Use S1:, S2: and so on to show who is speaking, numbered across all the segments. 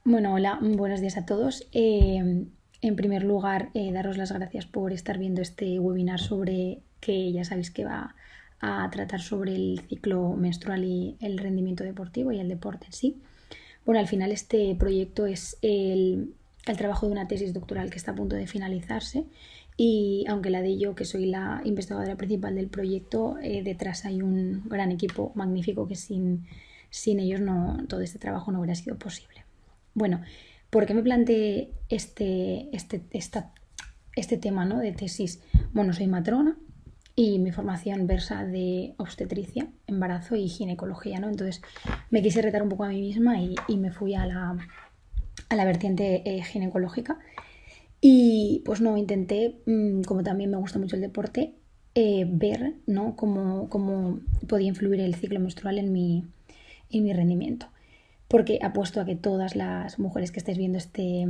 S1: Bueno, hola, buenos días a todos. En primer lugar, daros las gracias por estar viendo este webinar sobre que ya sabéis que va a tratar sobre el ciclo menstrual y el rendimiento deportivo y el deporte en sí. Bueno, al final este proyecto es el trabajo de una tesis doctoral que está a punto de finalizarse y aunque la de yo, que soy la investigadora principal del proyecto, detrás hay un gran equipo magnífico que sin ellos todo este trabajo no hubiera sido posible. Bueno, ¿por qué me planteé este tema, ¿no?, de tesis? Bueno, soy matrona y mi formación versa de obstetricia, embarazo y ginecología, ¿no? Entonces me quise retar un poco a mí misma y me fui a la vertiente ginecológica. Y pues no, intenté, como también me gusta mucho el deporte, ver, ¿no?, cómo podía influir el ciclo menstrual en mi rendimiento. Porque apuesto a que todas las mujeres que estáis viendo este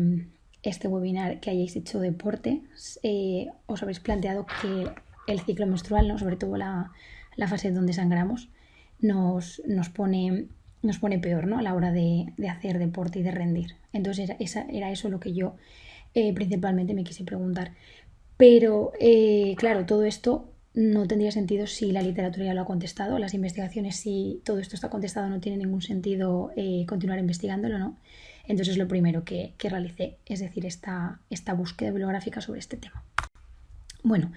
S1: webinar que hayáis hecho deporte, os habéis planteado que el ciclo menstrual, ¿no?, sobre todo la fase donde sangramos, nos pone peor, ¿no?, a la hora de hacer deporte y de rendir. Entonces era eso lo que yo principalmente me quise preguntar. Pero, claro, todo esto no tendría sentido si la literatura ya lo ha contestado, las investigaciones, si todo esto está contestado, no tiene ningún sentido continuar investigándolo, ¿no? Entonces lo primero que realicé es decir, esta búsqueda bibliográfica sobre este tema. Bueno,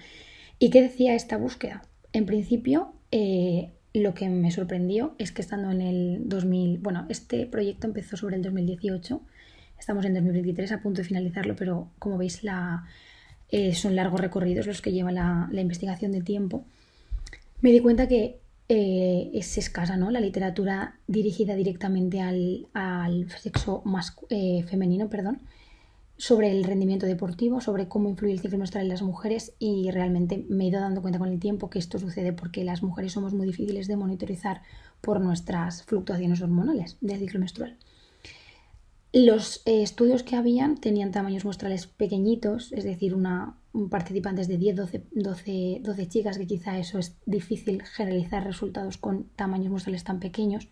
S1: ¿y qué decía esta búsqueda? En principio, lo que me sorprendió es que estando en el 2000, bueno, este proyecto empezó sobre el 2018, estamos en 2023 a punto de finalizarlo, pero como veis son largos recorridos los que lleva la investigación de tiempo. Me di cuenta que es escasa, ¿no?, la literatura dirigida directamente al sexo femenino, perdón, sobre el rendimiento deportivo, sobre cómo influye el ciclo menstrual en las mujeres, y realmente me he ido dando cuenta con el tiempo que esto sucede porque las mujeres somos muy difíciles de monitorizar por nuestras fluctuaciones hormonales del ciclo menstrual. Los estudios que habían tenían tamaños muestrales pequeñitos, es decir, participantes de 10, 12 chicas, que quizá eso es difícil generalizar resultados con tamaños muestrales tan pequeños.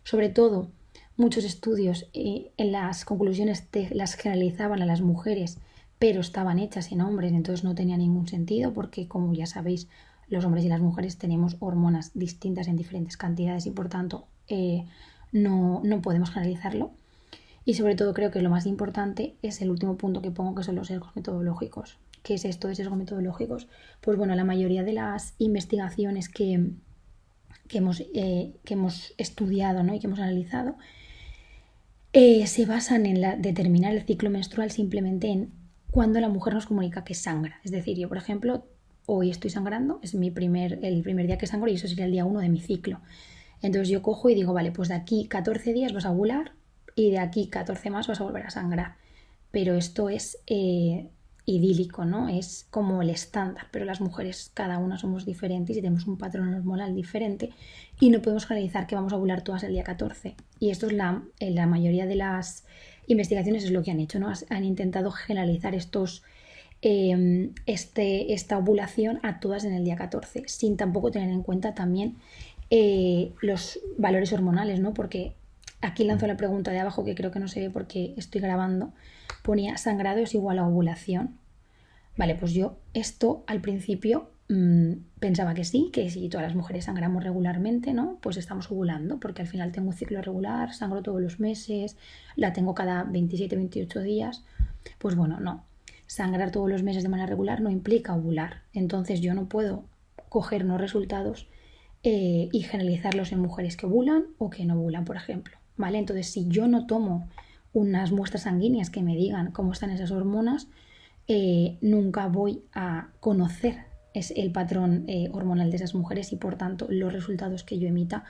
S1: Sobre todo, muchos estudios en las conclusiones las generalizaban a las mujeres, pero estaban hechas en hombres, entonces no tenía ningún sentido porque, como ya sabéis, los hombres y las mujeres tenemos hormonas distintas en diferentes cantidades y por tanto no podemos generalizarlo. Y sobre todo creo que lo más importante es el último punto que pongo, que son los sesgos metodológicos. ¿Qué es esto de sesgos metodológicos? Pues bueno, la mayoría de las investigaciones que hemos estudiado, ¿no?, y que hemos analizado se basan en determinar el ciclo menstrual simplemente en cuando la mujer nos comunica que sangra. Es decir, yo, por ejemplo, hoy estoy sangrando, es el primer día que sangro y eso sería el día 1 de mi ciclo. Entonces yo cojo y digo, vale, pues de aquí 14 días vas a ovular y de aquí 14 más vas a volver a sangrar. Pero esto es idílico, ¿no? Es como el estándar, pero las mujeres cada una somos diferentes y tenemos un patrón hormonal diferente y no podemos generalizar que vamos a ovular todas el día 14. Y esto es la mayoría de las investigaciones es lo que han hecho, ¿no? Han intentado generalizar esta ovulación a todas en el día 14, sin tampoco tener en cuenta también los valores hormonales, ¿no? Porque aquí lanzo la pregunta de abajo, que creo que no se ve porque estoy grabando, ponía sangrado es igual a ovulación. Vale, pues yo esto al principio pensaba que sí, que si todas las mujeres sangramos regularmente, ¿no?, pues estamos ovulando, porque al final tengo un ciclo regular, sangro todos los meses, la tengo cada 27, 28 días. Pues bueno, no. Sangrar todos los meses de manera regular no implica ovular. Entonces yo no puedo coger unos resultados y generalizarlos en mujeres que ovulan o que no ovulan, por ejemplo. ¿Vale? Entonces, si yo no tomo unas muestras sanguíneas que me digan cómo están esas hormonas, nunca voy a conocer el patrón hormonal de esas mujeres y por tanto los resultados que yo emita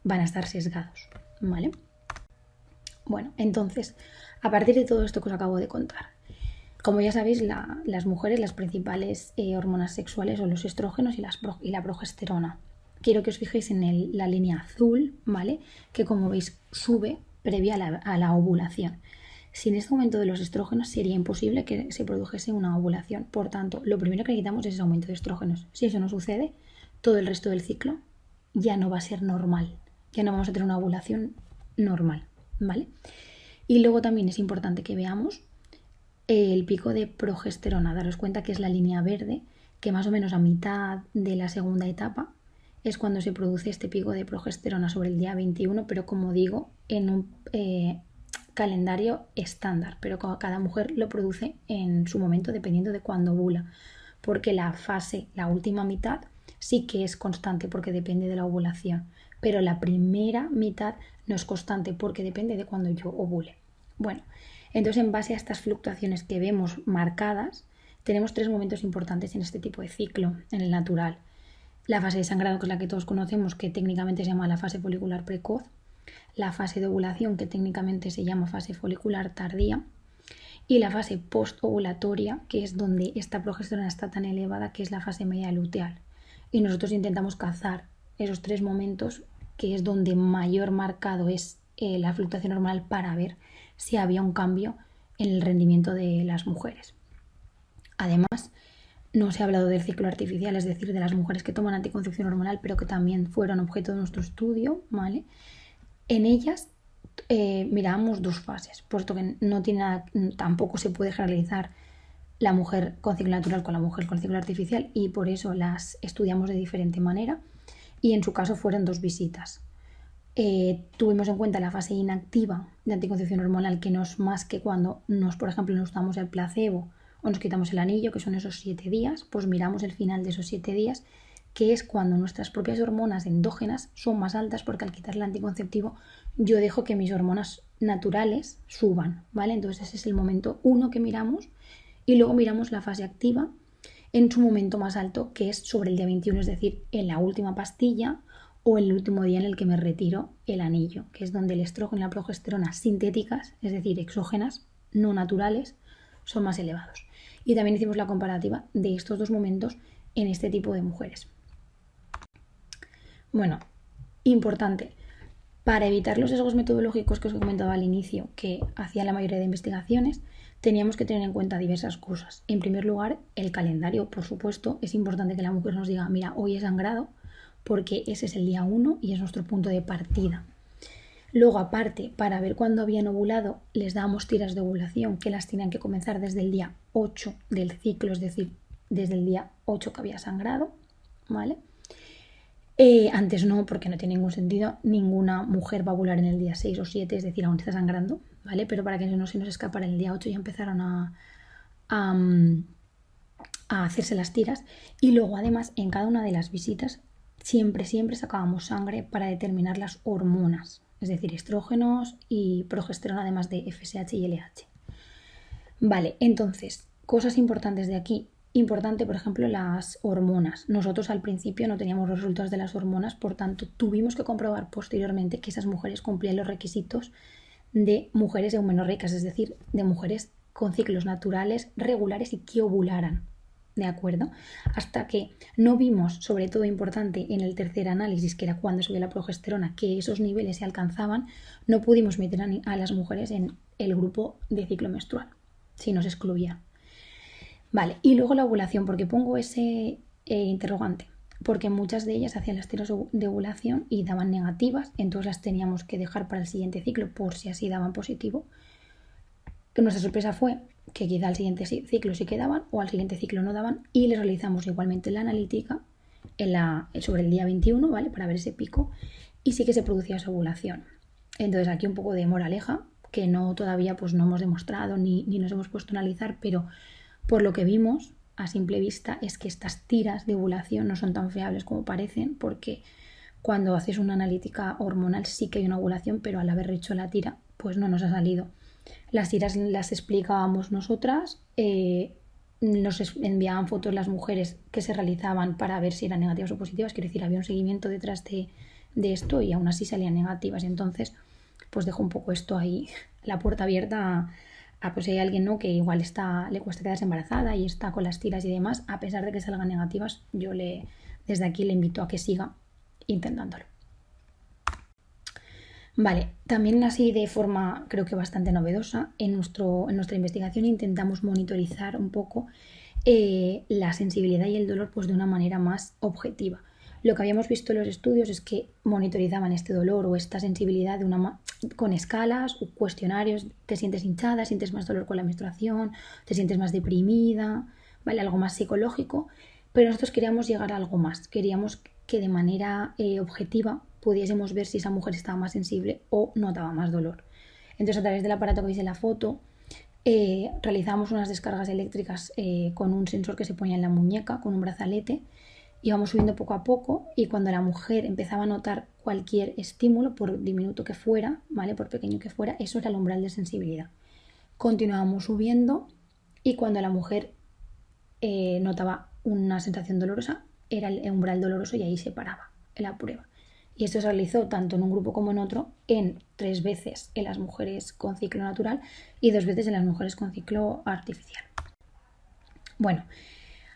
S1: van a estar sesgados. ¿Vale? Bueno, entonces, a partir de todo esto que os acabo de contar, como ya sabéis, las mujeres, las principales hormonas sexuales son los estrógenos y la progesterona. Quiero que os fijéis en la línea azul, ¿vale?, que como veis sube previa a la ovulación. Sin este aumento de los estrógenos sería imposible que se produjese una ovulación. Por tanto, lo primero que necesitamos es ese aumento de estrógenos. Si eso no sucede, todo el resto del ciclo ya no va a ser normal. Ya no vamos a tener una ovulación normal, ¿vale? Y luego también es importante que veamos el pico de progesterona. Daros cuenta que es la línea verde, que más o menos a mitad de la segunda etapa es cuando se produce este pico de progesterona sobre el día 21, pero como digo, en un calendario estándar, pero cada mujer lo produce en su momento dependiendo de cuándo ovula, porque la última mitad sí que es constante porque depende de la ovulación, pero la primera mitad no es constante porque depende de cuándo yo ovule. Bueno, entonces en base a estas fluctuaciones que vemos marcadas, tenemos 3 momentos importantes en este tipo de ciclo, en el natural. La fase de sangrado, que es la que todos conocemos, que técnicamente se llama la fase folicular precoz, la fase de ovulación, que técnicamente se llama fase folicular tardía, y la fase postovulatoria, que es donde esta progesterona está tan elevada, que es la fase media luteal. Y nosotros intentamos cazar esos 3 momentos, que es donde mayor marcado es la fluctuación hormonal, para ver si había un cambio en el rendimiento de las mujeres. Además, no se ha hablado del ciclo artificial, es decir, de las mujeres que toman anticoncepción hormonal, pero que también fueron objeto de nuestro estudio, ¿vale? En ellas mirábamos 2 fases, puesto que no tiene nada, tampoco se puede generalizar la mujer con ciclo natural con la mujer con ciclo artificial, y por eso las estudiamos de diferente manera, y en su caso fueron 2 visitas. Tuvimos en cuenta la fase inactiva de anticoncepción hormonal, que no es más que cuando por ejemplo, nos damos el placebo o nos quitamos el anillo, que son esos 7 días, pues miramos el final de esos 7 días, que es cuando nuestras propias hormonas endógenas son más altas, porque al quitar el anticonceptivo yo dejo que mis hormonas naturales suban, ¿vale? Entonces ese es el momento 1 que miramos, y luego miramos la fase activa en su momento más alto, que es sobre el día 21, es decir, en la última pastilla o el último día en el que me retiro el anillo, que es donde el estrógeno y la progesterona sintéticas, es decir, exógenas, no naturales, son más elevados. Y también hicimos la comparativa de estos 2 momentos en este tipo de mujeres. Bueno, importante, para evitar los sesgos metodológicos que os he comentado al inicio, que hacía la mayoría de investigaciones, teníamos que tener en cuenta diversas cosas. En primer lugar, el calendario, por supuesto. Es importante que la mujer nos diga, mira, hoy he sangrado, porque ese es el día 1 y es nuestro punto de partida. Luego, aparte, para ver cuándo habían ovulado, les dábamos tiras de ovulación, que las tenían que comenzar desde el día 8 del ciclo, es decir, desde el día 8 que había sangrado, ¿vale? Antes no, porque no tiene ningún sentido. Ninguna mujer va a ovular en el día 6 o 7, es decir, aún está sangrando, ¿vale? Pero para que no se nos escapara, en el día 8 ya empezaron a hacerse las tiras. Y luego, además, en cada una de las visitas siempre sacábamos sangre para determinar las hormonas, es decir, estrógenos y progesterona, además de FSH y LH. Vale, entonces, cosas importantes de aquí. Importante, por ejemplo, las hormonas. Nosotros al principio no teníamos los resultados de las hormonas, por tanto, tuvimos que comprobar posteriormente que esas mujeres cumplían los requisitos de mujeres eumenorreicas, es decir, de mujeres con ciclos naturales regulares y que ovularan. ¿De acuerdo? Hasta que no vimos, sobre todo importante en el tercer análisis, que era cuando subía la progesterona, que esos niveles se alcanzaban, no pudimos meter a las mujeres en el grupo de ciclo menstrual, si nos excluían. Vale, y luego la ovulación, porque pongo ese interrogante, porque muchas de ellas hacían las tiras de ovulación y daban negativas, entonces las teníamos que dejar para el siguiente ciclo por si así daban positivo. Nuestra sorpresa fue que quizá al siguiente ciclo sí que daban o al siguiente ciclo no daban, y les realizamos igualmente la analítica sobre el día 21, ¿vale? Para ver ese pico, y sí que se producía esa ovulación. Entonces aquí un poco de moraleja, que no todavía pues no hemos demostrado ni nos hemos puesto a analizar, pero por lo que vimos a simple vista es que estas tiras de ovulación no son tan fiables como parecen, porque cuando haces una analítica hormonal sí que hay una ovulación, pero al haber hecho la tira pues no nos ha salido. Las tiras las explicábamos nosotras, nos enviaban fotos las mujeres que se realizaban para ver si eran negativas o positivas, quiero decir, había un seguimiento detrás de esto y aún así salían negativas. Entonces, pues dejo un poco esto ahí, la puerta abierta a pues si hay alguien, ¿no?, que igual le cuesta quedarse embarazada y está con las tiras y demás, a pesar de que salgan negativas, yo desde aquí le invito a que siga intentándolo. Vale, también así de forma creo que bastante novedosa, en nuestra investigación intentamos monitorizar un poco la sensibilidad y el dolor pues de una manera más objetiva. Lo que habíamos visto en los estudios es que monitorizaban este dolor o esta sensibilidad con escalas o cuestionarios. Te sientes hinchada, sientes más dolor con la menstruación, te sientes más deprimida, ¿vale? Algo más psicológico. Pero nosotros queríamos llegar a algo más. Queríamos que de manera objetiva pudiésemos ver si esa mujer estaba más sensible o notaba más dolor. Entonces, a través del aparato que veis en la foto, realizamos unas descargas eléctricas con un sensor que se ponía en la muñeca, con un brazalete. Íbamos subiendo poco a poco y cuando la mujer empezaba a notar cualquier estímulo, por diminuto que fuera, ¿vale? Por pequeño que fuera, eso era el umbral de sensibilidad. Continuábamos subiendo y cuando la mujer notaba una sensación dolorosa, era el umbral doloroso y ahí se paraba en la prueba. Y esto se realizó tanto en un grupo como en otro, en 3 veces en las mujeres con ciclo natural y 2 veces en las mujeres con ciclo artificial. Bueno,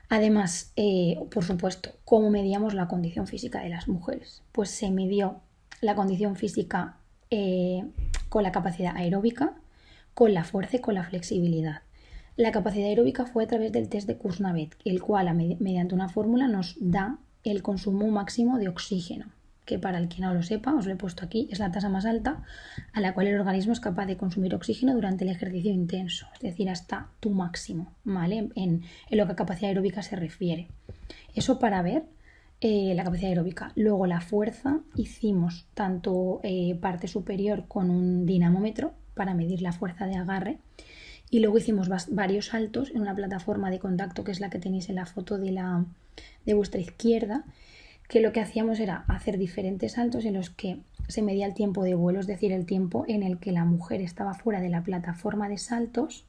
S1: además, por supuesto, ¿cómo medíamos la condición física de las mujeres? Pues se midió la condición física con la capacidad aeróbica, con la fuerza y con la flexibilidad. La capacidad aeróbica fue a través del test de Kuznets, el cual mediante una fórmula nos da el consumo máximo de oxígeno, que para el que no lo sepa, os lo he puesto aquí, es la tasa más alta a la cual el organismo es capaz de consumir oxígeno durante el ejercicio intenso, es decir, hasta tu máximo, ¿vale? En lo que a capacidad aeróbica se refiere. Eso para ver la capacidad aeróbica. Luego la fuerza, hicimos tanto parte superior con un dinamómetro para medir la fuerza de agarre y luego hicimos varios saltos en una plataforma de contacto que es la que tenéis en la foto de vuestra izquierda, que lo que hacíamos era hacer diferentes saltos en los que se medía el tiempo de vuelo, es decir, el tiempo en el que la mujer estaba fuera de la plataforma de saltos,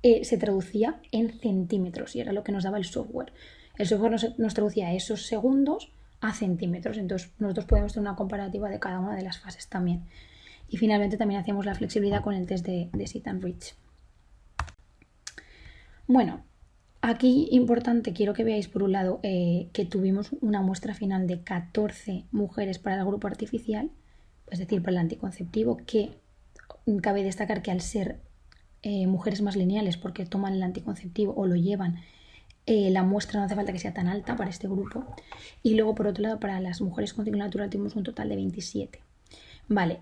S1: se traducía en centímetros y era lo que nos daba el software. El software nos traducía esos segundos a centímetros, entonces nosotros podemos hacer una comparativa de cada una de las fases también. Y finalmente también hacíamos la flexibilidad con el test de Sit and Reach. Bueno, aquí importante, quiero que veáis por un lado que tuvimos una muestra final de 14 mujeres para el grupo artificial, es decir, para el anticonceptivo, que cabe destacar que al ser mujeres más lineales porque toman el anticonceptivo o lo llevan, la muestra no hace falta que sea tan alta para este grupo. Y luego, por otro lado, para las mujeres con ciclo natural tuvimos un total de 27. Vale,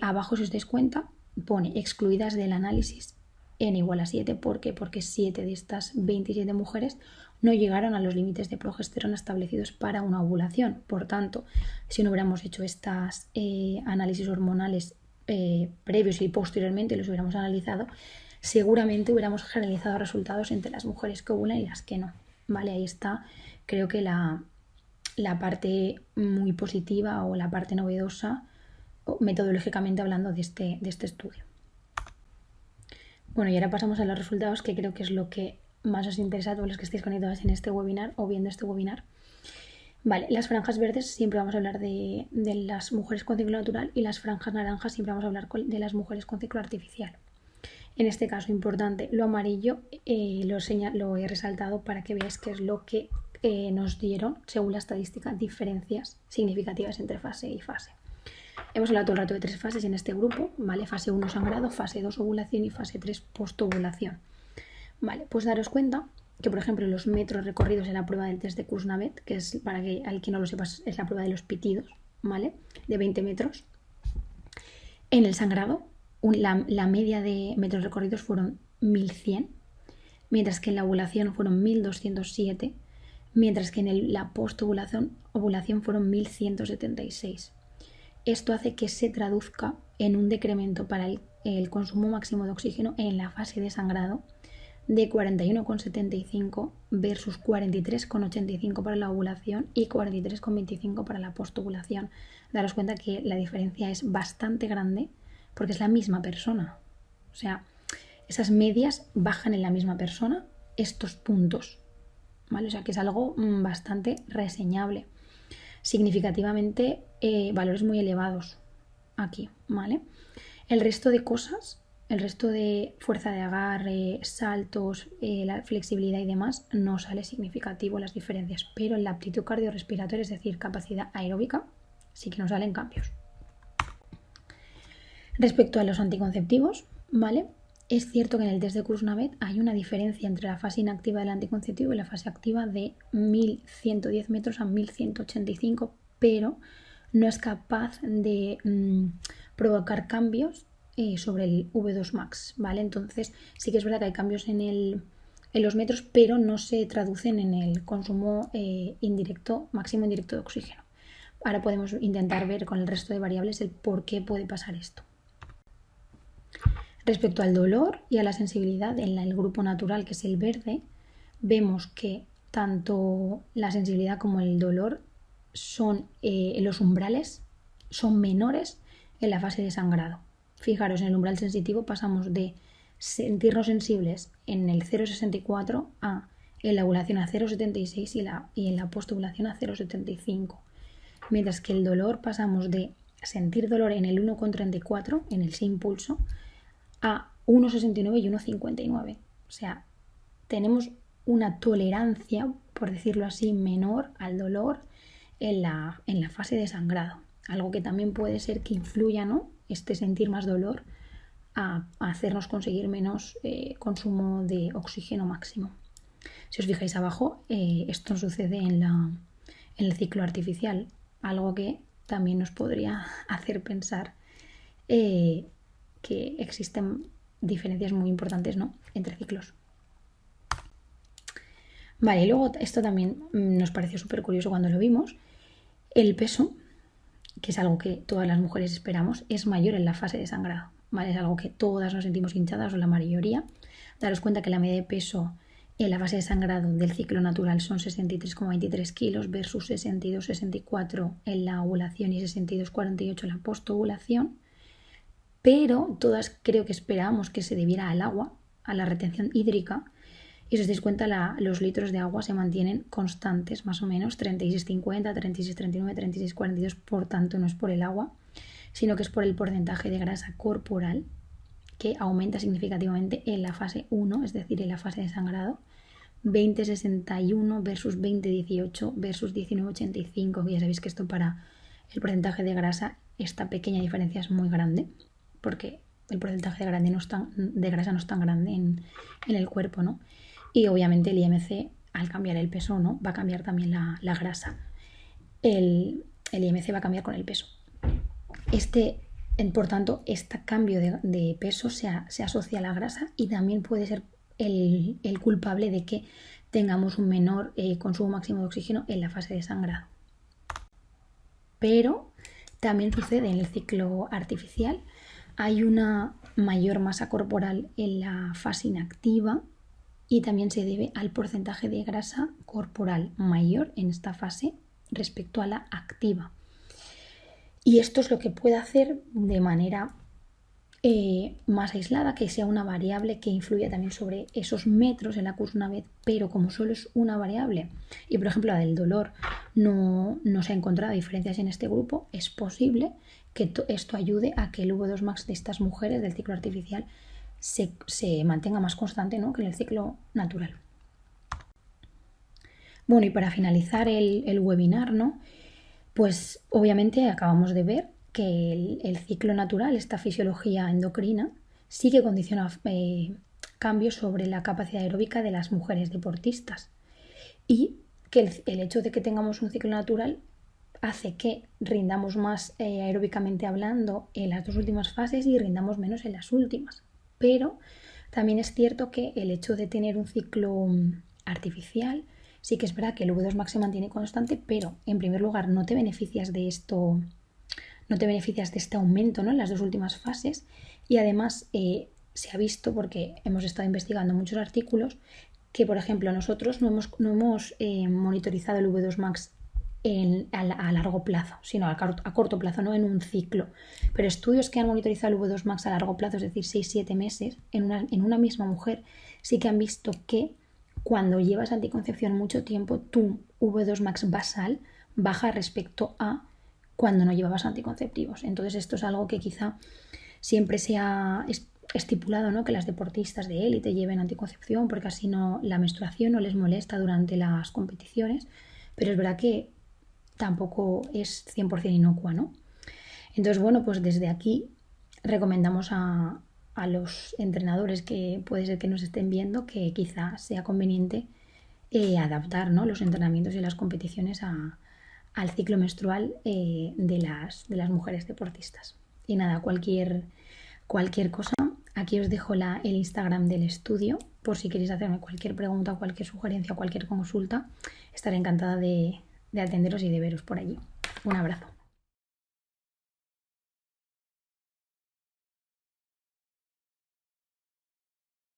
S1: abajo si os dais cuenta pone excluidas del análisis n igual a 7. ¿Por qué? Porque 7 de estas 27 mujeres no llegaron a los límites de progesterona establecidos para una ovulación. Por tanto, si no hubiéramos hecho estos análisis hormonales previos y posteriormente los hubiéramos analizado, seguramente hubiéramos generalizado resultados entre las mujeres que ovulan y las que no. Vale, ahí está, creo que la parte muy positiva o la parte novedosa, metodológicamente hablando, de este estudio. Bueno, y ahora pasamos a los resultados, que creo que es lo que más os interesa a todos los que estéis conectados en este webinar o viendo este webinar. Vale, las franjas verdes siempre vamos a hablar de las mujeres con ciclo natural y las franjas naranjas siempre vamos a hablar de las mujeres con ciclo artificial. En este caso, importante, lo amarillo lo he resaltado para que veáis qué es lo que nos dieron, según la estadística, diferencias significativas entre fase y fase. Hemos hablado todo el rato de 3 fases en este grupo, ¿vale? Fase 1 sangrado, fase 2 ovulación y fase 3 postovulación. Vale, pues daros cuenta que, por ejemplo, los metros recorridos en la prueba del test de Kuznets, que es, para que al que no lo sepas, es la prueba de los pitidos, ¿vale? De 20 metros. En el sangrado, la media de metros recorridos fueron 1100, mientras que en la ovulación fueron 1207, mientras que en la postovulación fueron 1176. Esto hace que se traduzca en un decremento para el consumo máximo de oxígeno en la fase de sangrado de 41,75 versus 43,85 para la ovulación y 43,25 para la postovulación. Daros cuenta que la diferencia es bastante grande porque es la misma persona. O sea, esas medias bajan en la misma persona estos puntos, ¿vale? O sea, que es algo bastante reseñable. Significativamente valores muy elevados aquí, ¿vale? El resto de cosas, el resto de fuerza de agarre, saltos, la flexibilidad y demás, no sale significativo las diferencias, pero en la aptitud cardiorrespiratoria, es decir, capacidad aeróbica, sí que nos salen cambios. Respecto a los anticonceptivos, ¿vale? es cierto que en el test de Kuznets hay una diferencia entre la fase inactiva del anticonceptivo y la fase activa de 1110 metros a 1185, pero no es capaz de provocar cambios sobre el V2 max, ¿vale? Entonces sí que es verdad que hay cambios en los metros, pero no se traducen en el consumo máximo indirecto de oxígeno. Ahora podemos intentar ver con el resto de variables el por qué puede pasar esto. Respecto al dolor y a la sensibilidad en el grupo natural, que es el verde, vemos que tanto la sensibilidad como el dolor son los umbrales son menores en la fase de sangrado. Fijaros, en el umbral sensitivo pasamos de sentirnos sensibles en el 0,64 a en la ovulación a 0,76 y en la postovulación a 0,75. Mientras que el dolor pasamos de sentir dolor en el 1,34, en el sin pulso, a 1,69 y 1,59. O sea, tenemos una tolerancia, por decirlo así, menor al dolor en la fase de sangrado. Algo que también puede ser que influya, ¿no?, este sentir más dolor a hacernos conseguir menos consumo de oxígeno máximo. Si os fijáis abajo, esto sucede en el ciclo artificial, algo que también nos podría hacer pensar que existen diferencias muy importantes, ¿no?, entre ciclos. Vale, y luego esto también nos pareció súper curioso cuando lo vimos. El peso, que es algo que todas las mujeres esperamos, es mayor en la fase de sangrado, ¿vale? Es algo que todas nos sentimos hinchadas, o la mayoría. Daros cuenta que la media de peso en la fase de sangrado del ciclo natural son 63,23 kilos versus 62,64 en la ovulación y 62,48 en la postovulación. Pero todas creo que esperábamos que se debiera al agua, a la retención hídrica, y si os dais cuenta los litros de agua se mantienen constantes, más o menos 36,50, 36,39, 36,42, por tanto no es por el agua, sino que es por el porcentaje de grasa corporal que aumenta significativamente en la fase 1, es decir, en la fase de sangrado, 20,61 versus 20,18 versus 19,85, que ya sabéis que esto para el porcentaje de grasa, esta pequeña diferencia es muy grande, porque el porcentaje de grasa no es tan grande en el cuerpo, ¿no? Y obviamente el IMC, al cambiar el peso, ¿no?, va a cambiar también la grasa. El IMC va a cambiar con el peso. Por tanto, este cambio de peso se asocia a la grasa y también puede ser el culpable de que tengamos un menor consumo máximo de oxígeno en la fase de sangrado. Pero también sucede en el ciclo artificial. Hay una mayor masa corporal en la fase inactiva y también se debe al porcentaje de grasa corporal mayor en esta fase respecto a la activa. Y esto es lo que puede hacer de manera más aislada, que sea una variable que influya también sobre esos metros en la Kuznets, pero como solo es una variable y por ejemplo la del dolor no se ha encontrado diferencias en este grupo, es posible que esto ayude a que el V2 max de estas mujeres del ciclo artificial se mantenga más constante, ¿no?, que en el ciclo natural. Bueno, y para finalizar el webinar, ¿no?, pues obviamente acabamos de ver que el ciclo natural, esta fisiología endocrina, sí que condiciona cambios sobre la capacidad aeróbica de las mujeres deportistas y que el hecho de que tengamos un ciclo natural hace que rindamos más aeróbicamente hablando en las dos últimas fases y rindamos menos en las últimas. Pero también es cierto que el hecho de tener un ciclo artificial, sí que es verdad que el V2 max se mantiene constante, pero en primer lugar no te beneficias de esto, no te beneficias de este aumento, ¿no?, en las dos últimas fases, y además se ha visto, porque hemos estado investigando muchos artículos, que por ejemplo nosotros no hemos monitorizado el V2 max a largo plazo, sino a corto plazo, no en un ciclo. Pero estudios que han monitorizado el V2 max a largo plazo, es decir, 6-7 meses, en una misma mujer, sí que han visto que cuando llevas anticoncepción mucho tiempo, tu V2 max basal baja respecto a cuando no llevabas anticonceptivos. Entonces esto es algo que quizá siempre se ha estipulado, ¿no?, que las deportistas de élite lleven anticoncepción porque así la menstruación no les molesta durante las competiciones, pero es verdad que tampoco es 100% inocua, ¿no? Entonces, bueno, pues desde aquí recomendamos a a los entrenadores que puede ser que nos estén viendo que quizá sea conveniente adaptar, ¿no?, los entrenamientos y las competiciones al ciclo menstrual de las mujeres deportistas. Y nada, cualquier cosa, aquí os dejo el Instagram del estudio por si queréis hacerme cualquier pregunta, cualquier sugerencia, cualquier consulta. Estaré encantada de atenderos y de veros por allí. Un abrazo.